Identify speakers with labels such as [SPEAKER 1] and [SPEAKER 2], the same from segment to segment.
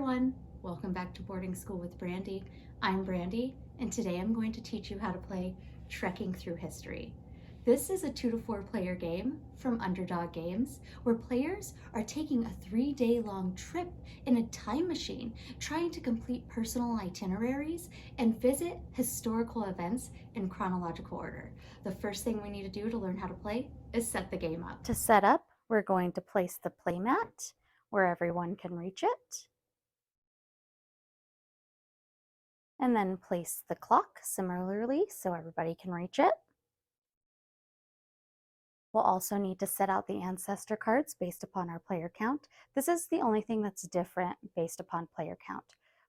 [SPEAKER 1] everyone, welcome back to Boarding School with Brandy. I'm Brandy, and today I'm going to teach you how to play Trekking Through History. This is a 2 to 4 player game from Underdog Games where players are taking a 3-day long trip in a time machine trying to complete personal itineraries and visit historical events in chronological order. The first thing we need to do to learn how to play is set the game up.
[SPEAKER 2] To set up, we're going to place the playmat where everyone can reach it. And then place the clock similarly so everybody can reach it. We'll also need to set out the ancestor cards based upon our player count. This is the only thing that's different based upon player count.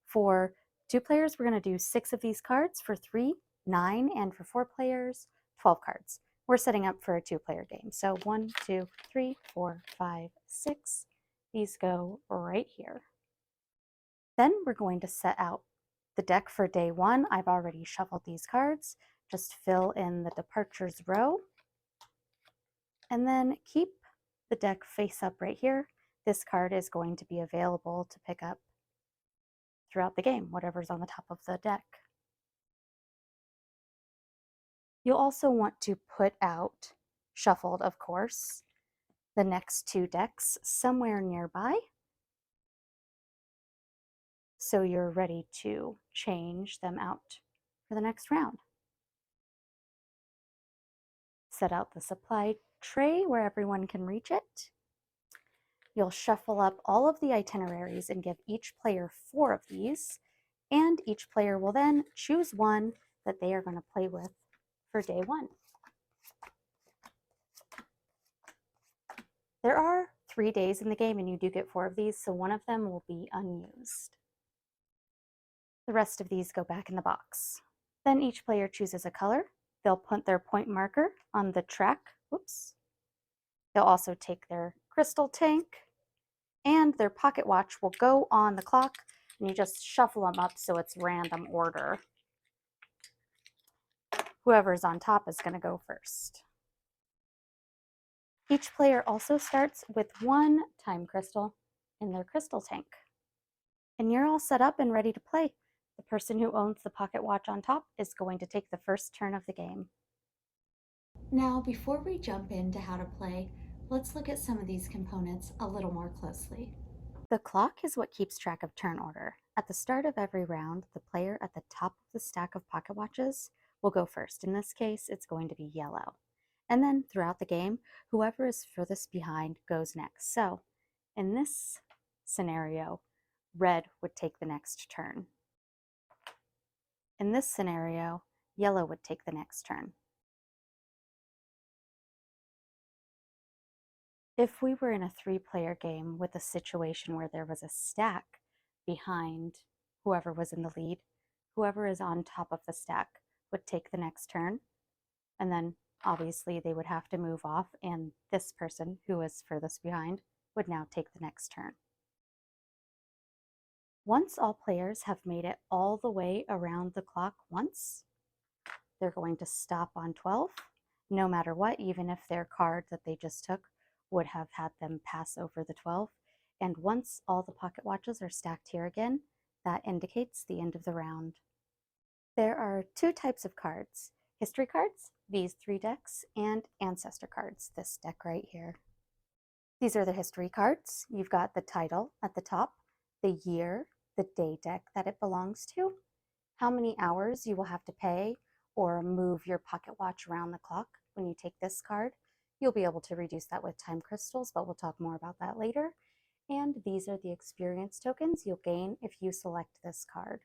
[SPEAKER 2] For 2 players, we're going to do 6 of these cards. For 3, 9, and for 4 players, 12 cards. We're setting up for a 2-player game. So 1, 2, 3, 4, 5, 6. These go right here. Then we're going to set out the deck for day 1. I've already shuffled these cards. Just fill in the departures row. And then keep the deck face up right here. This card is going to be available to pick up throughout the game, whatever's on the top of the deck. You'll also want to put out, shuffled of course, the next 2 decks somewhere nearby so you're ready to change them out for the next round. Set out the supply tray where everyone can reach it. You'll shuffle up all of the itineraries and give each player 4 of these, and each player will then choose one that they are going to play with for day 1. There are 3 days in the game and you do get 4 of these, so one of them will be unused. The rest of these go back in the box. Then each player chooses a color. They'll put their point marker on the track. Whoops. They'll also take their crystal tank, and their pocket watch will go on the clock, and you just shuffle them up so it's random order. Whoever's on top is going to go first. Each player also starts with 1 time crystal in their crystal tank. And you're all set up and ready to play. The person who owns the pocket watch on top is going to take the first turn of the game.
[SPEAKER 1] Now, before we jump into how to play, let's look at some of these components a little more closely.
[SPEAKER 2] The clock is what keeps track of turn order. At the start of every round, the player at the top of the stack of pocket watches will go first. In this case, it's going to be yellow. And then throughout the game, whoever is furthest behind goes next. So in this scenario, red would take the next turn. In this scenario, yellow would take the next turn. If we were in a 3-player game with a situation where there was a stack behind whoever was in the lead, whoever is on top of the stack would take the next turn, and then obviously they would have to move off, and this person who is furthest behind would now take the next turn. Once all players have made it all the way around the clock once, they're going to stop on 12, no matter what, even if their card that they just took would have had them pass over the 12. And once all the pocket watches are stacked here again, that indicates the end of the round. There are 2 types of cards: history cards, these 3 decks, and ancestor cards, this deck right here. These are the history cards. You've got the title at the top, the year, the day deck that it belongs to, how many hours you will have to pay or move your pocket watch around the clock when you take this card. You'll be able to reduce that with time crystals, but we'll talk more about that later. And these are the experience tokens you'll gain if you select this card.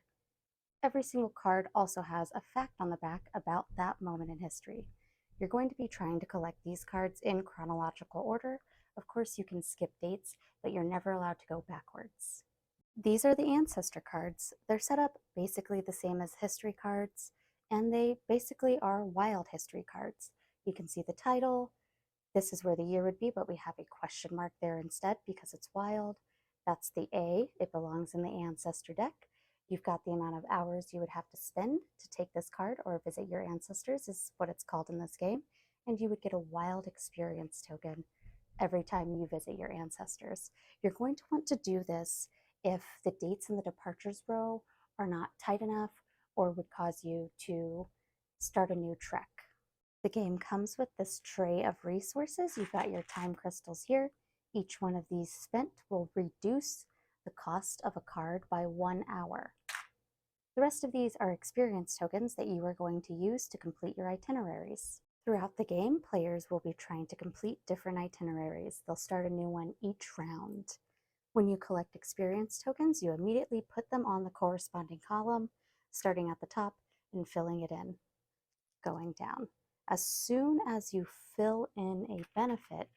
[SPEAKER 2] Every single card also has a fact on the back about that moment in history. You're going to be trying to collect these cards in chronological order. Of course, you can skip dates, but you're never allowed to go backwards. These are the ancestor cards. They're set up basically the same as history cards, and they basically are wild history cards. You can see the title. This is where the year would be, but we have a question mark there instead because it's wild. That's the A. It belongs in the ancestor deck. You've got the amount of hours you would have to spend to take this card or visit your ancestors is what it's called in this game. And you would get a wild experience token every time you visit your ancestors. You're going to want to do this if the dates in the departures row are not tight enough or would cause you to start a new trek. The game comes with this tray of resources. You've got your time crystals here. Each one of these spent will reduce the cost of a card by 1 hour. The rest of these are experience tokens that you are going to use to complete your itineraries. Throughout the game, players will be trying to complete different itineraries. They'll start a new one each round. When you collect experience tokens, you immediately put them on the corresponding column, starting at the top and filling it in, going down. As soon as you fill in a benefit,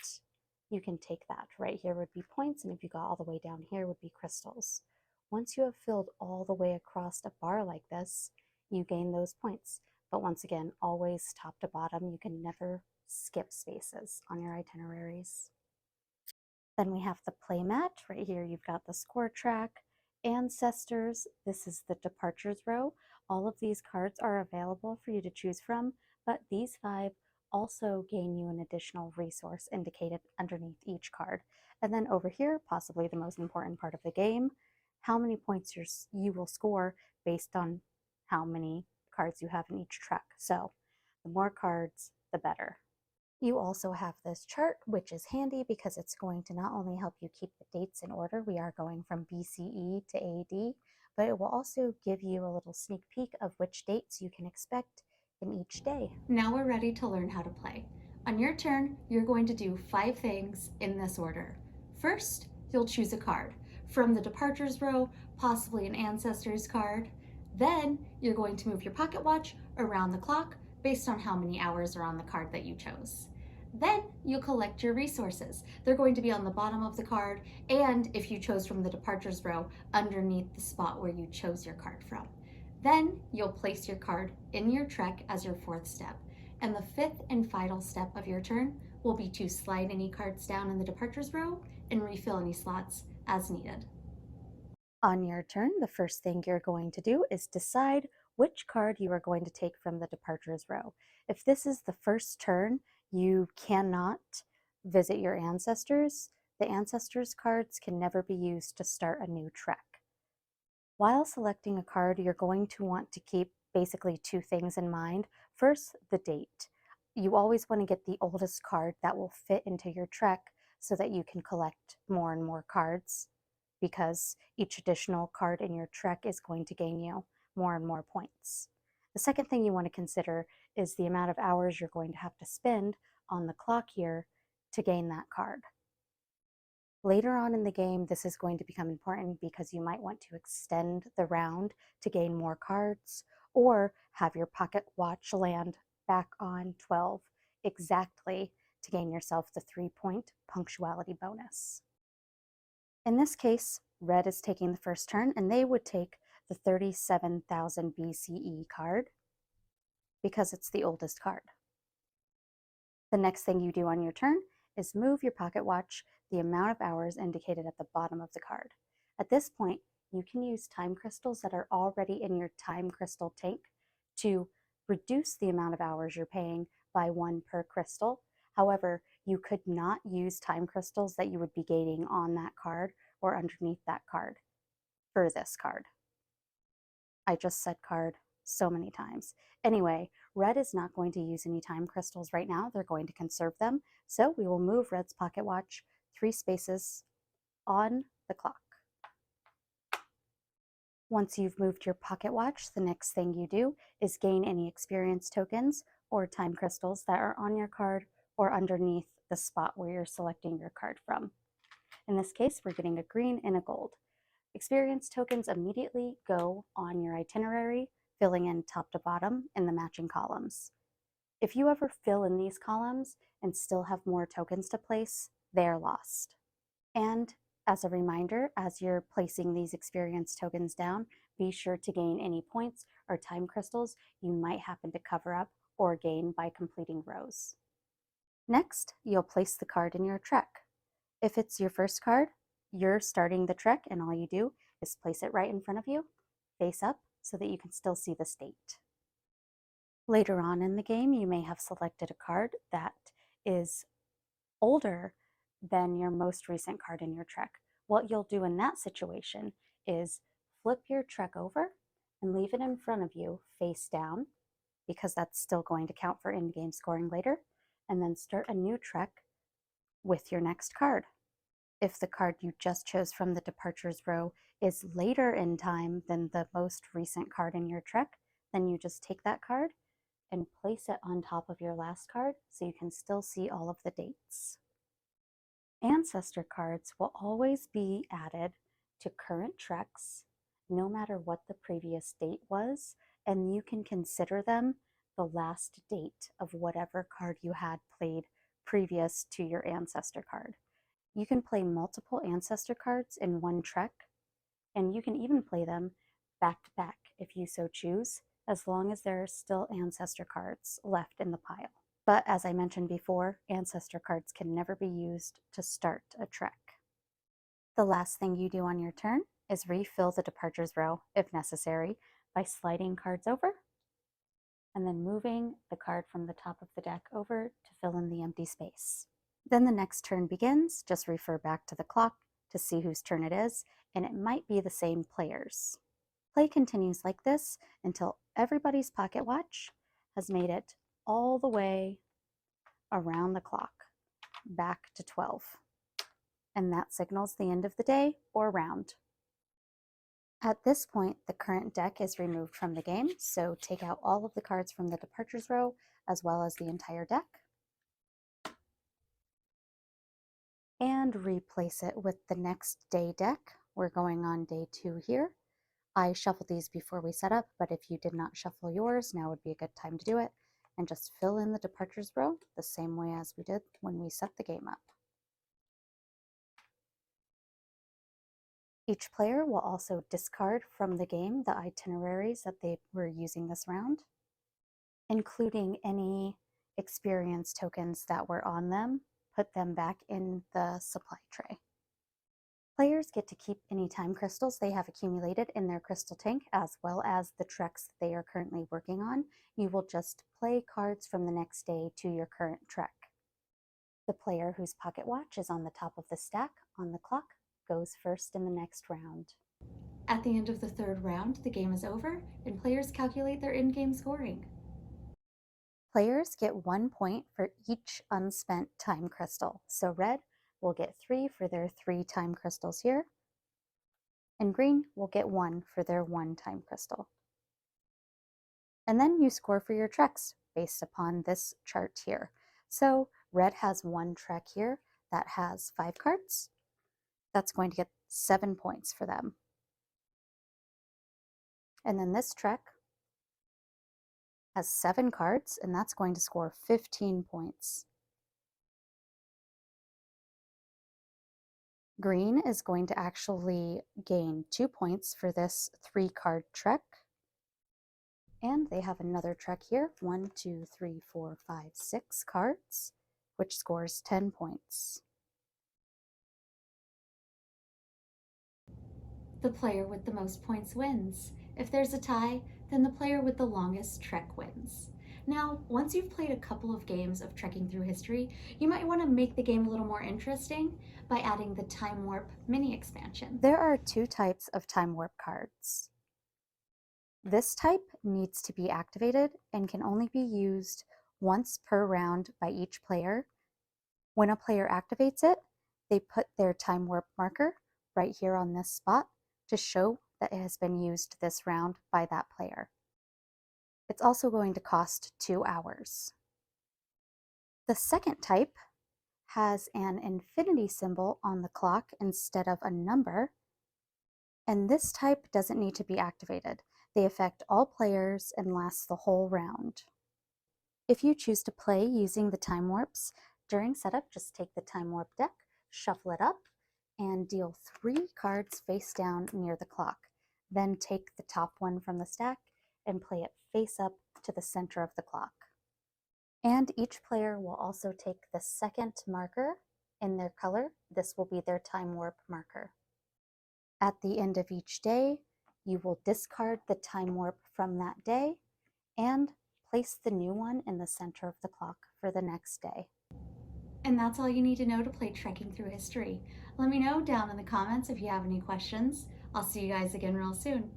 [SPEAKER 2] you can take that. Right here would be points, and if you got all the way down here would be crystals. Once you have filled all the way across a bar like this, you gain those points. But once again, always top to bottom. You can never skip spaces on your itineraries. Then we have the playmat. Right here you've got the score track, ancestors. This is the departures row. All of these cards are available for you to choose from, but these 5 also gain you an additional resource indicated underneath each card. And then over here, possibly the most important part of the game, how many points you will score based on how many cards you have in each track. So the more cards, the better. You also have this chart, which is handy because it's going to not only help you keep the dates in order, we are going from BCE to AD, but it will also give you a little sneak peek of which dates you can expect in each day.
[SPEAKER 1] Now we're ready to learn how to play. On your turn, you're going to do 5 things in this order. First, you'll choose a card. From the departures row, possibly an ancestors card. Then, you're going to move your pocket watch around the clock based on how many hours are on the card that you chose. Then you'll collect your resources. They're going to be on the bottom of the card, and if you chose from the departures row, underneath the spot where you chose your card from. Then you'll place your card in your trek as your 4th step. And the 5th and final step of your turn will be to slide any cards down in the departures row and refill any slots as needed.
[SPEAKER 2] On your turn, the first thing you're going to do is decide which card you are going to take from the departures row. If this is the first turn, you cannot visit your ancestors. The ancestors cards can never be used to start a new trek. While selecting a card, you're going to want to keep basically 2 things in mind. First, the date. You always want to get the oldest card that will fit into your trek so that you can collect more and more cards, because each additional card in your trek is going to gain you more and more points. The second thing you want to consider is the amount of hours you're going to have to spend on the clock here to gain that card. Later on in the game, this is going to become important because you might want to extend the round to gain more cards, or have your pocket watch land back on 12 exactly to gain yourself the 3-point punctuality bonus. In this case, red is taking the first turn, and they would take the 37,000 BCE card because it's the oldest card. The next thing you do on your turn is move your pocket watch the amount of hours indicated at the bottom of the card. At this point, you can use time crystals that are already in your time crystal tank to reduce the amount of hours you're paying by 1 per crystal. However, you could not use time crystals that you would be gaining on that card or underneath that card for this card. I just said card so many times. Anyway, red is not going to use any time crystals right now. They're going to conserve them. So we will move red's pocket watch 3 spaces on the clock. Once you've moved your pocket watch, the next thing you do is gain any experience tokens or time crystals that are on your card or underneath the spot where you're selecting your card from. In this case, we're getting a green and a gold. Experience tokens immediately go on your itinerary, filling in top to bottom in the matching columns. If you ever fill in these columns and still have more tokens to place, they're lost. And as a reminder, as you're placing these experience tokens down, be sure to gain any points or time crystals you might happen to cover up or gain by completing rows. Next, you'll place the card in your trek. If it's your first card, you're starting the trek, and all you do is place it right in front of you, face up, so that you can still see the state. Later on in the game, you may have selected a card that is older than your most recent card in your trek. What you'll do in that situation is flip your Trek over and leave it in front of you face down, because that's still going to count for in-game scoring later, and then start a new Trek with your next card. If the card you just chose from the departures row is later in time than the most recent card in your Trek, then you just take that card and place it on top of your last card so you can still see all of the dates. Ancestor cards will always be added to current Treks, no matter what the previous date was, and you can consider them the last date of whatever card you had played previous to your ancestor card. You can play multiple ancestor cards in one Trek, and you can even play them back to back if you so choose, as long as there are still ancestor cards left in the pile. But as I mentioned before, ancestor cards can never be used to start a Trek. The last thing you do on your turn is refill the departures row, if necessary, by sliding cards over and then moving the card from the top of the deck over to fill in the empty space. Then the next turn begins. Just refer back to the clock to see whose turn it is, and it might be the same players. Play continues like this until everybody's pocket watch has made it all the way around the clock, back to 12. And that signals the end of the day or round. At this point, the current deck is removed from the game, so take out all of the cards from the departures row as well as the entire deck, and replace it with the next day deck. We're going on day 2 here. I shuffled these before we set up, but if you did not shuffle yours, now would be a good time to do it, and just fill in the departures row the same way as we did when we set the game up. Each player will also discard from the game the itineraries that they were using this round, including any experience tokens that were on them. Put them back in the supply tray. Players get to keep any time crystals they have accumulated in their crystal tank, as well as the Treks they are currently working on. You will just play cards from the next day to your current Trek. The player whose pocket watch is on the top of the stack on the clock goes first in the next round.
[SPEAKER 1] At the end of the 3rd round, the game is over, and players calculate their in-game scoring.
[SPEAKER 2] Players get 1 point for each unspent time crystal. So red will get 3 for their 3 time crystals here, and green will get 1 for their 1 time crystal. And then you score for your Treks based upon this chart here. So red has 1 Trek here that has 5 cards. That's going to get 7 points for them. And then this Trek has 7 cards, and that's going to score 15 points. Green is going to actually gain 2 points for this 3-card Trek. And they have another Trek here, 1, 2, 3, 4, 5, 6 cards, which scores 10 points.
[SPEAKER 1] The player with the most points wins. If there's a tie, then the player with the longest trek wins. Now, once you've played a couple of games of trekking through history, you might want to make the game a little more interesting by adding the Time Warp mini expansion.
[SPEAKER 2] There are 2 types of Time Warp cards. This type needs to be activated and can only be used once per round by each player. When a player activates it, they put their Time Warp marker right here on this spot to show that it has been used this round by that player. It's also going to cost 2 hours. The second type has an infinity symbol on the clock instead of a number, and this type doesn't need to be activated. They affect all players and last the whole round. If you choose to play using the Time Warps, during setup, just take the Time Warp deck, shuffle it up, and deal 3 cards face down near the clock. Then take the top one from the stack and play it face up to the center of the clock. And each player will also take the second marker in their color. This will be their Time Warp marker. At the end of each day, you will discard the Time Warp from that day and place the new one in the center of the clock for the next day.
[SPEAKER 1] And that's all you need to know to play Trekking Through History. Let me know down in the comments if you have any questions. I'll see you guys again real soon.